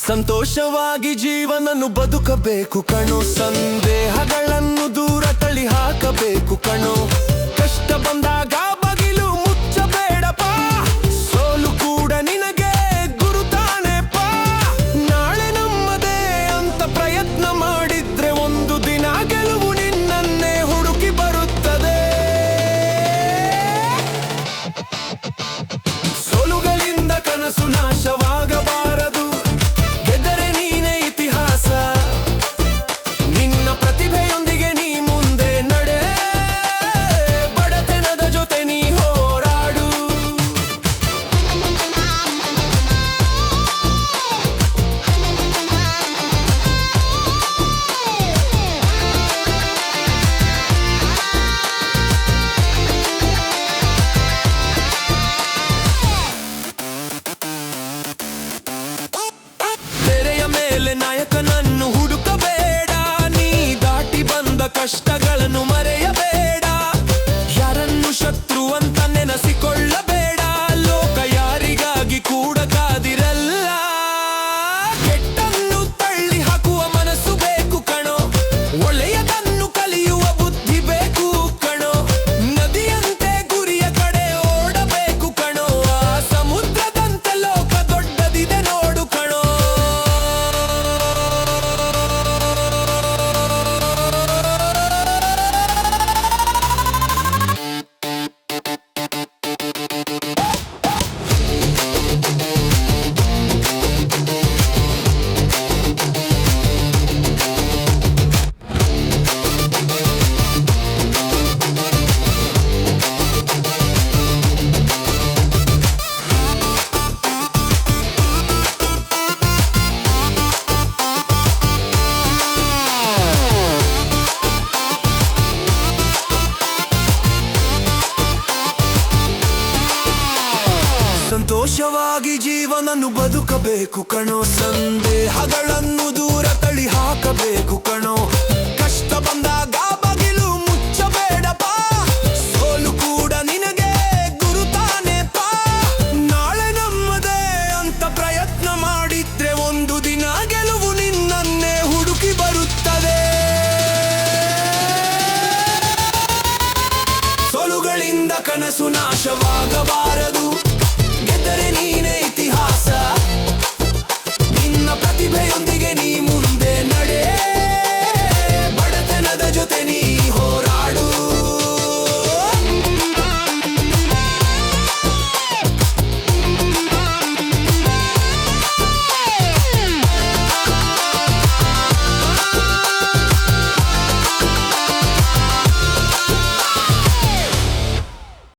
ಸಂತೋಷವಾಗಿ ಜೀವನನ್ನು ಬದುಕಬೇಕು ಕಣೋ, ಸಂದೇಹಗಳನ್ನು ದೂರ ತಳ್ಳಿ ಹಾಕಬೇಕು ಕಣೋ. ಕಷ್ಟ ಬಂದಾಗ ಬಗಿಲು ಮುಚ್ಚಬೇಡಪ್ಪ, ಸೋಲು ಕೂಡ ನಿನಗೆ ಗುರುತಾನೆಪ್ಪ. ನಾಳೆ ನಮ್ಮದೇ ಅಂತ ಪ್ರಯತ್ನ ಮಾಡಿದ್ರೆ ಒಂದು ದಿನ ಗೆಲುವು ನಿನ್ನನ್ನೇ ಹುಡುಕಿ ಬರುತ್ತದೆ. ಸೋಲುಗಳಿಂದ ಕನಸು ನಾಶವಾಗಬಾರದು, ಗೆದ್ದರೆ ನೀನೇ ಇತಿಹಾಸ. ನಿನ್ನ ಪ್ರತಿಭೆಯೊಂದಿಗೆ ನೀ ಮುಂದೆ ನಡೆ, ಬಡತನದ ಜೊತೆ ನೀ ಹೋರಾಡು. ತೆರೆಯ ಮೇಲೆ ನಾಯಕನನ್ನು ಹುಡುಕಬೇಡ, ನೀ ದಾಟಿ ಬಂದ ಕಷ್ಟಗಳನ್ನು ಮರೆಯಬೇಡ. ಯಾರನ್ನು ಶತ್ರು ಅಂತ ನೆನೆಸಿಕೊಳ್ಳಬೇಡ, ಲೋಕ ಯಾರಿಗಾಗಿ ಕೂಡ ಕಾದಿರಲ್ಲ. ಕೆಟ್ಟನ್ನು ತಳ್ಳಿ ಹಾಕುವ ಮನಸ್ಸು ಬೇಕು ಕಣೋ, ಒಳ್ಳೆಯದನ್ನು ಕಲಿಯುವ ಬುದ್ಧಿ ಬೇಕು ಕಣೋ. ನದಿಯಂತೆ ಗುರಿಯ ಕಡೆ ಓಡಬೇಕು ಕಣೋ, ಆ ಸಮುದ್ರದಂತೆ ಲೋಕ ದೊಡ್ಡದಿದೆ ನೋಡು ಕಣೋ. ಸಂತೋಷವಾಗಿ ಜೀವನನ್ನು ಬದುಕಬೇಕು ಕಣೋ, ಸಂದೇಹಗಳನ್ನು ದೂರ ತಳ್ಳಿ ಹಾಕಬೇಕು ಕಣೋ. ಕಷ್ಟ ಬಂದಾಗ ಬಗಿಲು ಮುಚ್ಚಬೇಡಪ್ಪ, ಸೋಲು ಕೂಡ ನಿನಗೆ ಗುರುತಾನೆಪ್ಪ. ನಾಳೆ ನಮ್ಮದೇ ಅಂತ ಪ್ರಯತ್ನ ಮಾಡಿದ್ರೆ ಒಂದು ದಿನ ಗೆಲುವು ನಿನ್ನನ್ನೇ ಹುಡುಕಿ ಬರುತ್ತದೆ. ಸೋಲುಗಳಿಂದ ಕನಸು ನಾಶವಾಗಬಾರದು,